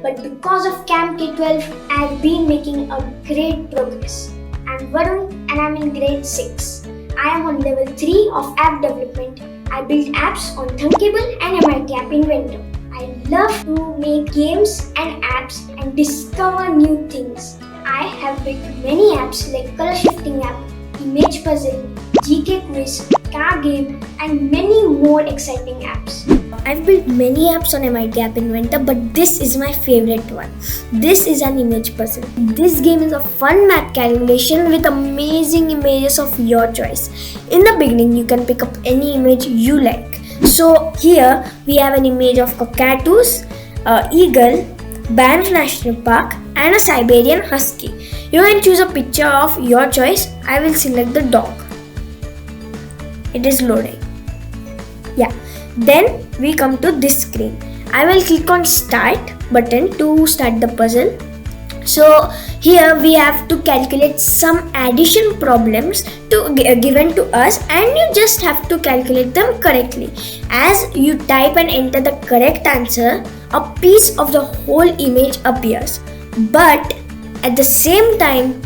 but because of Camp K12, I've been making a great progress. I'm Varun and I'm in grade 6. I am on level 3 of app development. I build apps on Thunkable and MIT App Inventor. I love to make games and apps and discover new things. I have built many apps like color shifting app, image puzzle, GK quiz, car game, and many more exciting apps. I've built many apps on MIT App Inventor, but this is my favorite one. This is an image puzzle. This game is a fun math calculation with amazing images of your choice. In the beginning, you can pick up any image you like. So here we have an image of cockatoos, eagle, Banff National Park, and a Siberian husky. You can choose a picture of your choice. I will select the dog. It is loading. Yeah. Then we come to this screen. I will click on start button to start the puzzle. So here we have to calculate some addition problems given to us, and you just have to calculate them correctly. As you type and enter the correct answer, a piece of the whole image appears. But at the same time,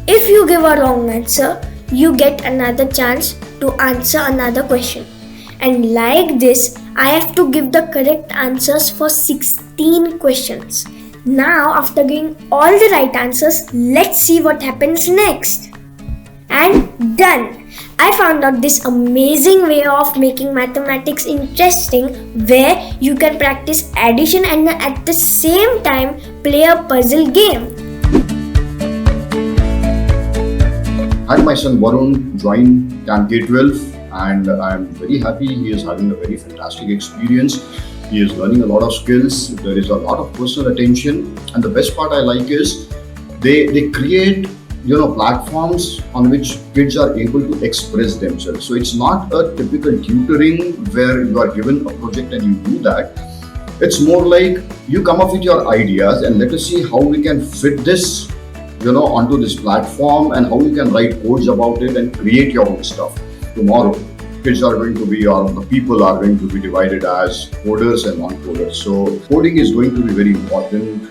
if you give a wrong answer, you get another chance to answer another question. And like this, I have to give the correct answers for 16 questions. Now, after giving all the right answers, let's see what happens next. And done! I found out this amazing way of making mathematics interesting, where you can practice addition and at the same time play a puzzle game. I had my son Varun join Camp K12 and I'm very happy. He is having a very fantastic experience. He is learning a lot of skills. There is a lot of personal attention, and the best part I like is they create platforms on which kids are able to express themselves. So it's not a typical tutoring where you are given a project and you do that. It's more like you come up with your ideas and let us see how we can fit this onto this platform and how you can write codes about it and create your own stuff. Tomorrow, kids are going to be, or the people are going to be divided as coders and non-coders. So coding is going to be very important